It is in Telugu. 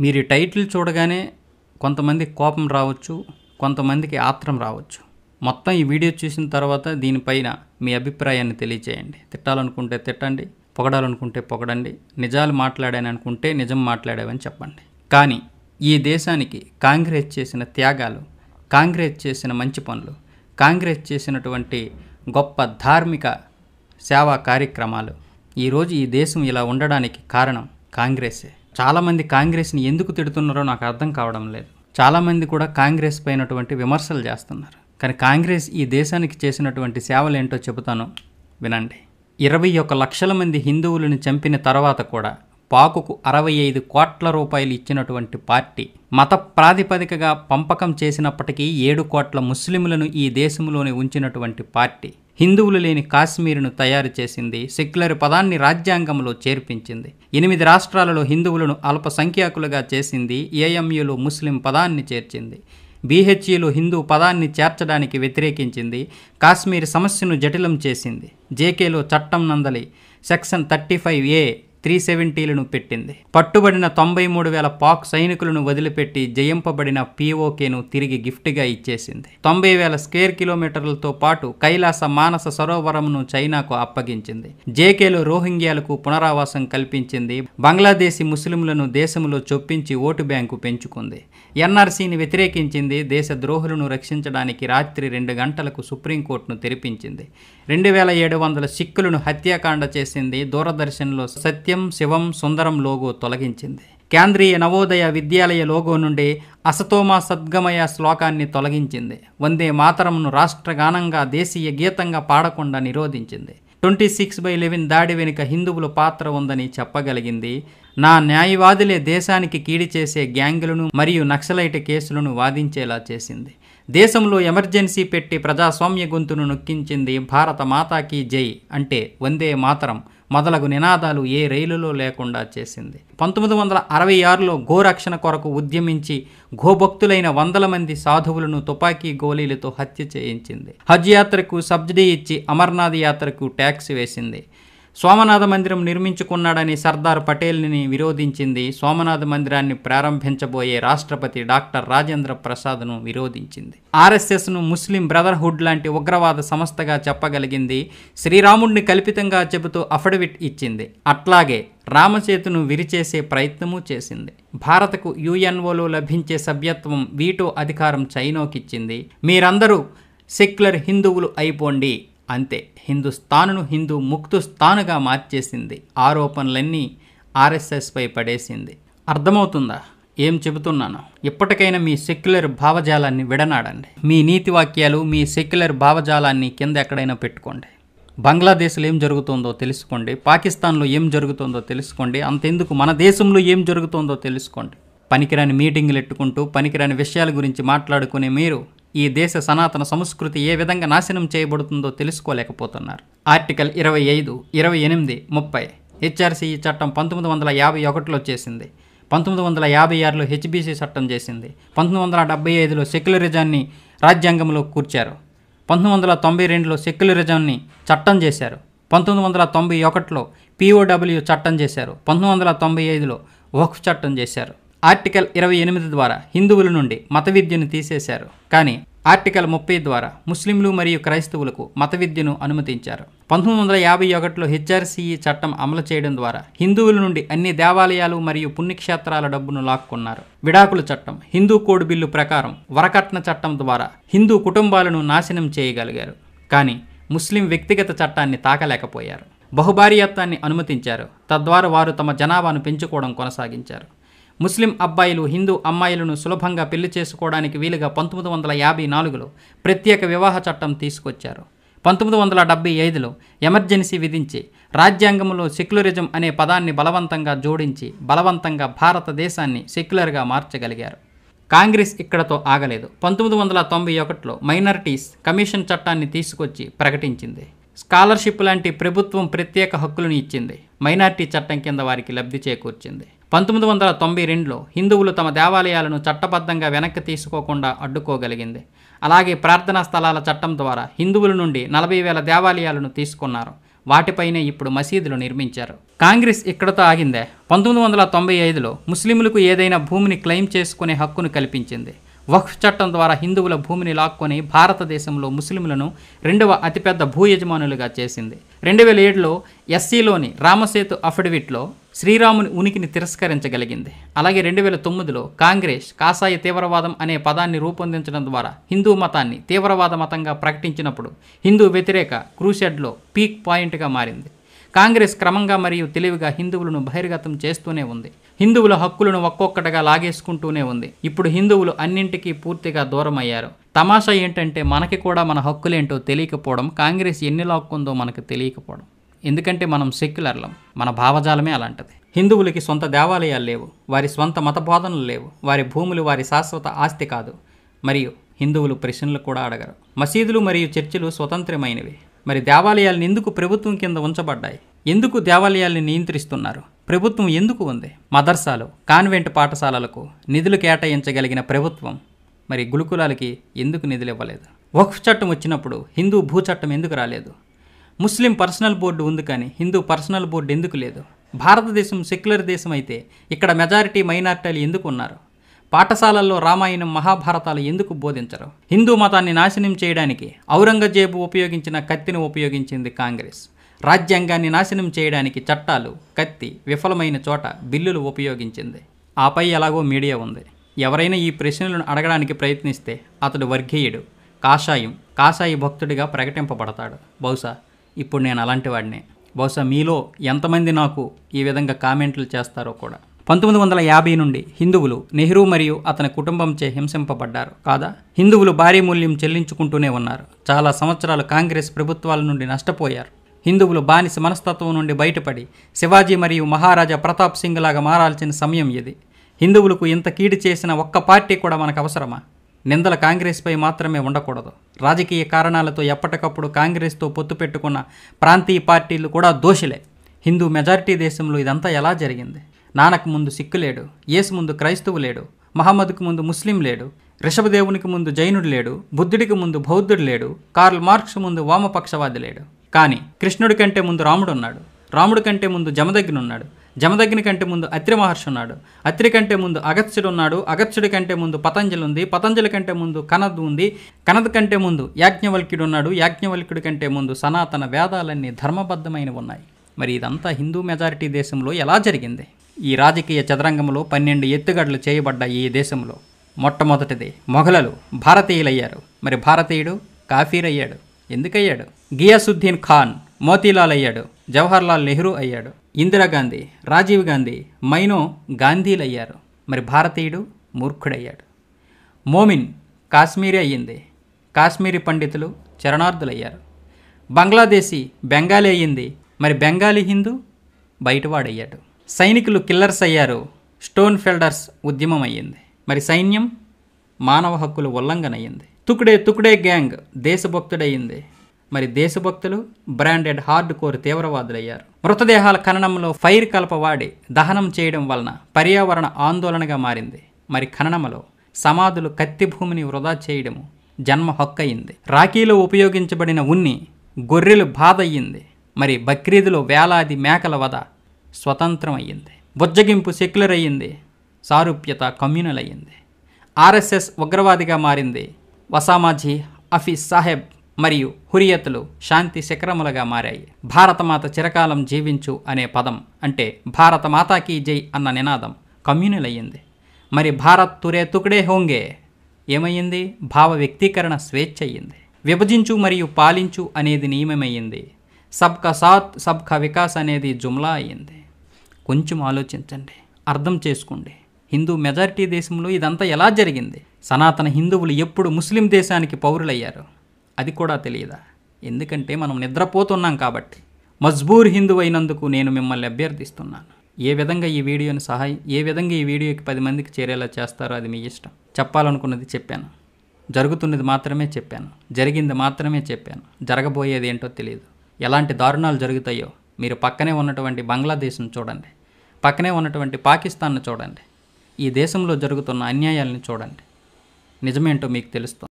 మీరు టైటిల్ చూడగానే కొంతమందికి కోపం రావచ్చు, కొంతమందికి ఆత్రం రావచ్చు. మొత్తం ఈ వీడియో చూసిన తర్వాత దీనిపైన మీ అభిప్రాయాన్ని తెలియచేయండి. తిట్టాలనుకుంటే తిట్టండి, పొగడాలనుకుంటే పొగడండి, నిజాలు మాట్లాడాననుకుంటే నిజం మాట్లాడావని చెప్పండి. కానీ ఈ దేశానికి కాంగ్రెస్ చేసిన త్యాగాలు, కాంగ్రెస్ చేసిన మంచి పనులు, కాంగ్రెస్ చేసినటువంటి గొప్ప ధార్మిక సేవా కార్యక్రమాలు, ఈరోజు ఈ దేశం ఇలా ఉండడానికి కారణం కాంగ్రెసే. చాలామంది కాంగ్రెస్ని ఎందుకు తిడుతున్నారో నాకు అర్థం కావడం లేదు. చాలామంది కూడా కాంగ్రెస్ పైనటువంటి విమర్శలు చేస్తున్నారు. కానీ కాంగ్రెస్ ఈ దేశానికి చేసినటువంటి సేవలు ఏంటో చెబుతాను, వినండి. 21 లక్షల మంది హిందువులను చంపిన తర్వాత కూడా పాకుకు 65 కోట్ల రూపాయలు ఇచ్చినటువంటి పార్టీ, మత ప్రాతిపదికగా పంపకం చేసినప్పటికీ 7 కోట్ల ముస్లింలను ఈ దేశంలోనే ఉంచినటువంటి పార్టీ, హిందువులు లేని కాశ్మీరును తయారు చేసింది, సెక్యులర్ పదాన్ని రాజ్యాంగంలో చేర్పించింది, 8 రాష్ట్రాలలో హిందువులను అల్పసంఖ్యాకులుగా చేసింది, ఏఎంయూలో ముస్లిం పదాన్ని చేర్చింది, బీహెచ్ఈలో హిందూ పదాన్ని చేర్చడానికి వ్యతిరేకించింది, కాశ్మీర్ సమస్యను జటిలం చేసింది, జేకేలో చట్టం నందలి సెక్షన్ 35A 370లను పెట్టింది, పట్టుబడిన 93,000 పాక్ సైనికులను వదిలిపెట్టి జయింపబడిన POKను తిరిగి గిఫ్ట్గా ఇచ్చేసింది, 90,000 స్క్వేర్ కిలోమీటర్లతో పాటు కైలాస మానస సరోవరంను చైనాకు అప్పగించింది, జేకేలో రోహింగ్యాలకు పునరావాసం కల్పించింది, బంగ్లాదేశీ ముస్లింలను దేశంలో చొప్పించి ఓటు బ్యాంకు పెంచుకుంది, ఎన్ఆర్సీని వ్యతిరేకించింది, దేశ ద్రోహులను రక్షించడానికి రాత్రి 2 గంటలకు సుప్రీంకోర్టును తెరిపించింది, 2,700 సిక్కులను హత్యాకాండ చేసింది, దూరదర్శన్లో సత్యం శివం సుందరం లోగో తొలగించింది, కేంద్రీయ నవోదయ విద్యాలయ లోగో నుండి అసతోమా సద్గమయ శ్లోకాన్ని తొలగించింది, వందే మాతరంను రాష్ట్రగానంగా దేశీయ గీతంగా పాడకుండా నిరోధించింది, 26/11 దాడి వెనుక హిందువుల పాత్ర ఉందని చెప్పగలిగింది, నా న్యాయవాదులే దేశానికి కీడి చేసే గ్యాంగులను మరియు నక్సలైట్ కేసులను వాదించేలా చేసింది, దేశంలో ఎమర్జెన్సీ పెట్టి ప్రజాస్వామ్య గొంతును నొక్కించింది, భారత మాతాకి జై అంటే వందే మాతరం మొదలగు నినాదాలు ఏ రైలులో లేకుండా చేసింది, 1966లో గోరక్షణ కొరకు ఉద్యమించి గోభక్తులైన 100 మంది సాధువులను తుపాకీ గోళీలతో హత్య చేయించింది, హజ్ యాత్రకు సబ్సిడీ ఇచ్చి అమర్నాథ్ యాత్రకు ట్యాక్స్ వేసింది, సోమనాథ మందిరం నిర్మించుకున్నాడని సర్దార్ పటేల్ని విరోధించింది, సోమనాథ మందిరాన్ని ప్రారంభించబోయే రాష్ట్రపతి డాక్టర్ రాజేంద్ర ప్రసాద్ను విరోధించింది, ఆర్ఎస్ఎస్ను ముస్లిం బ్రదర్హుడ్ లాంటి ఉగ్రవాద సంస్థగా చెప్పగలిగింది, శ్రీరాముడిని కల్పితంగా చెబుతూ అఫిడవిట్ ఇచ్చింది, అట్లాగే రామసేతును విరిచేసే ప్రయత్నమూ చేసింది, భారత్కు UNOలో లభించే సభ్యత్వం వీటో అధికారం చైనాకిచ్చింది, మీరందరూ సెక్యులర్ హిందువులు అయిపోండి అంతే, హిందుస్థానును హిందూ ముక్తుస్థానుగా మార్చేసింది, ఆరోపణలన్నీ RSSపై పడేసింది. అర్థమవుతుందా ఏం చెబుతున్నాను? ఇప్పటికైనా మీ సెక్యులర్ భావజాలాన్ని విడనాడండి. మీ నీతి వాక్యాలు, మీ సెక్యులర్ భావజాలాన్ని కింద ఎక్కడైనా పెట్టుకోండి. బంగ్లాదేశ్లో ఏం జరుగుతుందో తెలుసుకోండి, పాకిస్తాన్లో ఏం జరుగుతుందో తెలుసుకోండి, అంతెందుకు మన దేశంలో ఏం జరుగుతుందో తెలుసుకోండి. పనికిరాని మీటింగులు ఎట్టుకుంటూ పనికిరాని విషయాల గురించి మాట్లాడుకునే మీరు ఈ దేశ సనాతన సంస్కృతి ఏ విధంగా నాశనం చేయబడుతుందో తెలుసుకోలేకపోతున్నారు. ఆర్టికల్ 25, 28, 30 HRCE చట్టం 1951లో చేసింది, 1956లో HBC చట్టం చేసింది, 1975లో సెక్యులరిజాన్ని రాజ్యాంగంలో కూర్చారు, 1992లో సెక్యులరిజాన్ని చట్టం చేశారు, 1991లో POW చట్టం చేశారు, 1995లో వక్ఫ్ చట్టం చేశారు. ఆర్టికల్ 28 ద్వారా హిందువుల నుండి మత విద్యను తీసేశారు, కానీ ఆర్టికల్ 30 ద్వారా ముస్లింలు మరియు క్రైస్తవులకు మత విద్యను అనుమతించారు. 1951లో HRCE చట్టం అమలు చేయడం ద్వారా హిందువుల నుండి అన్ని దేవాలయాలు మరియు పుణ్యక్షేత్రాల డబ్బును లాక్కున్నారు. విడాకుల చట్టం, హిందూ కోడ్ బిల్లు ప్రకారం వరకట్న చట్టం ద్వారా హిందూ కుటుంబాలను నాశనం చేయగలిగారు, కానీ ముస్లిం వ్యక్తిగత చట్టాన్ని తాకలేకపోయారు. బహుభార్యాత్వాన్ని అనుమతించారు, తద్వారా వారు తమ జనాభాను పెంచుకోవడం కొనసాగించారు. ముస్లిం అబ్బాయిలు హిందూ అమ్మాయిలను సులభంగా పెళ్లి చేసుకోవడానికి వీలుగా 1954లో ప్రత్యేక వివాహ చట్టం తీసుకొచ్చారు. 1975లో ఎమర్జెన్సీ విధించి రాజ్యాంగంలో సెక్యులరిజం అనే పదాన్ని బలవంతంగా జోడించి బలవంతంగా భారతదేశాన్ని సెక్యులర్గా మార్చగలిగారు. కాంగ్రెస్ ఇక్కడతో ఆగలేదు. 1991లో మైనారిటీస్ కమిషన్ చట్టాన్ని తీసుకొచ్చి ప్రకటించింది. స్కాలర్షిప్ లాంటి ప్రభుత్వం ప్రత్యేక హక్కులను ఇచ్చింది, మైనారిటీ చట్టం కింద వారికి లబ్ధి చేకూర్చింది. 1992లో హిందువులు తమ దేవాలయాలను చట్టబద్ధంగా వెనక్కి తీసుకోకుండా అడ్డుకోగలిగింది. అలాగే ప్రార్థనా స్థలాల చట్టం ద్వారా హిందువుల నుండి 40,000 దేవాలయాలను తీసుకున్నారు. వాటిపైనే ఇప్పుడు మసీదులు నిర్మించారు. కాంగ్రెస్ ఇక్కడతో ఆగిందే. 1995లో ముస్లింలకు ఏదైనా భూమిని క్లెయిమ్ చేసుకునే హక్కును కల్పించింది. వక్ఫ్ చట్టం ద్వారా హిందువుల భూమిని లాక్కొని భారతదేశంలో ముస్లింలను 2వ అతిపెద్ద భూ యజమానులుగా చేసింది. 2007లో ఎస్సీలోని రామసేతు అఫిడవిట్లో శ్రీరాముని ఉనికిని తిరస్కరించగలిగింది. అలాగే 2009లో కాంగ్రెస్ కాషాయ తీవ్రవాదం అనే పదాన్ని రూపొందించడం ద్వారా హిందూ మతాన్ని తీవ్రవాద మతంగా ప్రకటించినప్పుడు హిందూ వ్యతిరేక క్రూసెడ్లో పీక్ పాయింట్గా మారింది. కాంగ్రెస్ క్రమంగా మరియు తెలివిగా హిందువులను బహిర్గతం చేస్తూనే ఉంది. హిందువుల హక్కులను ఒక్కొక్కటిగా లాగేసుకుంటూనే ఉంది. ఇప్పుడు హిందువులు అన్నింటికీ పూర్తిగా దూరం అయ్యారు. తమాషా ఏంటంటే మనకి కూడా మన హక్కులేంటో తెలియకపోవడం, కాంగ్రెస్ ఎన్ని లాక్కుందో మనకు తెలియకపోవడం. ఎందుకంటే మనం సెక్యులర్లం, మన భావజాలమే అలాంటిది. హిందువులకి సొంత దేవాలయాలు లేవు, వారి స్వంత మత బోధనలు లేవు, వారి భూములు వారి శాశ్వత ఆస్తి కాదు, మరియు హిందువులు ప్రశ్నలు కూడా అడగరు. మసీదులు మరియు చర్చిలు స్వతంత్రమైనవి. మరి దేవాలయాలను ఎందుకు ప్రభుత్వం కింద ఉంచబడ్డాయి? ఎందుకు దేవాలయాల్ని నియంత్రిస్తున్నారు? ప్రభుత్వం ఎందుకు ఉంది? మదర్సాలు, కాన్వెంట్ పాఠశాలలకు నిధులు కేటాయించగలిగిన ప్రభుత్వం మరి గురుకులాలకి ఎందుకు నిధులు ఇవ్వలేదు? వక్ఫ్ చట్టం వచ్చినప్పుడు హిందూ భూ చట్టం ఎందుకు రాలేదు? ముస్లిం పర్సనల్ బోర్డు ఉంది కానీ హిందూ పర్సనల్ బోర్డు ఎందుకు లేదు? భారతదేశం సెక్యులర్ దేశం అయితే ఇక్కడ మెజారిటీ మైనారిటీలు ఎందుకు ఉన్నారు? పాఠశాలల్లో రామాయణం మహాభారతాలు ఎందుకు బోధించరు? హిందూ మతాన్ని నాశనం చేయడానికి ఔరంగజేబు ఉపయోగించిన కత్తిని ఉపయోగించింది కాంగ్రెస్. రాజ్యాంగాన్ని నాశనం చేయడానికి చట్టాలు, కత్తి, విఫలమైన చోట బిల్లులు ఉపయోగించింది. ఆపై ఎలాగో మీడియా ఉంది. ఎవరైనా ఈ ప్రశ్నలను అడగడానికి ప్రయత్నిస్తే అతడు వర్గీయుడు, కాషాయ భక్తుడిగా ప్రకటింపబడతాడు. బహుశా ఇప్పుడు నేను అలాంటి వాడినే. బహుశా మీలో ఎంతమంది నాకు ఈ విధంగా కామెంట్లు చేస్తారో కూడా. 1950 నుండి హిందువులు నెహ్రూ మరియు అతని కుటుంబంచే హింసింపబడ్డారు కాదా? హిందువులు భారీ మూల్యం చెల్లించుకుంటూనే ఉన్నారు. చాలా సంవత్సరాలు కాంగ్రెస్ ప్రభుత్వాల నుండి నష్టపోయారు. హిందువులు బానిస మనస్తత్వం నుండి బయటపడి శివాజీ మరియు మహారాజా ప్రతాప్ సింగ్ లాగా మారాల్సిన సమయం ఇది. హిందువులకు ఇంత కీడు చేసిన ఒక్క పార్టీ కూడా మనకు అవసరమా? నిందల కాంగ్రెస్పై మాత్రమే ఉండకూడదు. రాజకీయ కారణాలతో ఎప్పటికప్పుడు కాంగ్రెస్తో పొత్తు పెట్టుకున్న ప్రాంతీయ పార్టీలు కూడా దోషులే. హిందూ మెజారిటీ దేశంలో ఇదంతా ఎలా జరిగింది? నానక్ ముందు సిక్కు లేడు, యేసు ముందు క్రైస్తవు లేడు, మహమ్మద్కు ముందు ముస్లిం లేడు, రిషభదేవునికి ముందు జైనుడు లేడు, బుద్ధుడికి ముందు బౌద్ధుడు లేడు, కార్ల్ మార్క్స్ ముందు వామపక్షవాది లేడు. కానీ కృష్ణుడి కంటే ముందు రాముడు ఉన్నాడు, రాముడి కంటే ముందు జమదగ్ని ఉన్నాడు, జమదగ్ని కంటే ముందు అత్రి మహర్షి ఉన్నాడు, అత్రి కంటే ముందు అగత్స్యుడు ఉన్నాడు, అగత్స్యుడి కంటే ముందు పతంజలి ఉంది, పతంజలి కంటే ముందు కనద్ ఉంది, కనద్ కంటే ముందు యాజ్ఞవల్క్యుడు ఉన్నాడు, యాజ్ఞవల్క్యుడి కంటే ముందు సనాతన వేదాలన్నీ ధర్మబద్ధమైనవి ఉన్నాయి. మరి ఇదంతా హిందూ మెజారిటీ దేశంలో ఎలా జరిగింది? ఈ రాజకీయ చదరంగంలో 12 ఎత్తుగడలు చేయబడ్డ ఈ దేశంలో మొట్టమొదటిది మొఘలులు భారతీయులయ్యారు. మరి భారతీయుడు కాఫీర్ అయ్యాడు. ఎందుకయ్యాడు? గియాసుద్దీన్ ఖాన్ మోతీలాల్ అయ్యాడు, జవహర్లాల్ నెహ్రూ అయ్యాడు, ఇందిరాగాంధీ, రాజీవ్ గాంధీ, మైనో గాంధీలు అయ్యారు. మరి భారతీయుడు మూర్ఖుడయ్యాడు. మోమిన్ కాశ్మీరీ అయ్యింది, కాశ్మీరీ పండితులు చరణార్థులయ్యారు. బంగ్లాదేశీ బెంగాలీ అయ్యింది, మరి బెంగాలీ హిందూ బయటవాడయ్యాడు. సైనికులు కిల్లర్స్ అయ్యారు, స్టోన్ ఫెల్డర్స్ ఉద్యమం అయ్యింది. మరి సైన్యం మానవ హక్కులు ఉల్లంఘన అయ్యింది. తుకుడే గ్యాంగ్ దేశభక్తుడయ్యింది. మరి దేశభక్తులు బ్రాండెడ్ హార్డ్ కోర్ తీవ్రవాదులయ్యారు. మృతదేహాల ఖననంలో ఫైర్ కలప వాడి దహనం చేయడం వలన పర్యావరణ ఆందోళనగా మారింది. మరి ఖననంలో సమాధులు కత్తి భూమిని వృధా చేయడము జన్మ హక్కు అయింది. రాఖీలో ఉపయోగించబడిన ఉన్ని గొర్రెలు బాధ అయ్యింది. మరి బక్రీదులో వేలాది మేకల వధ స్వతంత్రం అయ్యింది. బుజ్జగింపు సెక్యులర్ అయ్యింది. సారూప్యత కమ్యూనల్ అయ్యింది. ఆర్ఎస్ఎస్ ఉగ్రవాదిగా మారింది. వసామాజీ, హఫీజ్ సాహెబ్ మరియు హురియతులు శాంతి శిఖరములుగా మారాయి. భారతమాత చిరకాలం జీవించు అనే పదం అంటే భారత మాతాకి జై అన్న నినాదం కమ్యూనల్ అయ్యింది. మరి భారత్ తుడే హోంగే ఏమయ్యింది? భావ వ్యక్తీకరణ స్వేచ్ఛ అయ్యింది. విభజించు మరియు పాలించు అనేది నియమమయ్యింది. సబ్కా సాత్ సబ్కా వికాస్ అనేది జుమ్లా అయ్యింది. కొంచెం ఆలోచించండి, అర్థం చేసుకోండి. హిందూ మెజారిటీ దేశంలో ఇదంతా ఎలా జరిగింది? సనాతన హిందువులు ఎప్పుడు ముస్లిం దేశానికి పౌరులయ్యారు అది కూడా తెలియదా? ఎందుకంటే మనం నిద్రపోతున్నాం కాబట్టి. మజ్బూర్ హిందువు అయినందుకు నేను మిమ్మల్ని అభ్యర్థిస్తున్నాను. ఏ విధంగా ఈ వీడియోకి 10 మందికి చేరేలా చేస్తారో అది మీ ఇష్టం. చెప్పాలనుకున్నది చెప్పాను, జరుగుతున్నది మాత్రమే చెప్పాను, జరిగింది మాత్రమే చెప్పాను. జరగబోయేది ఏంటో తెలియదు. ఎలాంటి దారుణాలు జరుగుతాయో మీరు పక్కనే ఉన్నటువంటి బంగ్లాదేశ్ను చూడండి, పక్కనే ఉన్నటువంటి పాకిస్తాన్ను చూడండి, ఈ దేశంలో జరుగుతున్న అన్యాయాలను చూడండి. నిజమేంటో మీకు తెలుస్తుంది.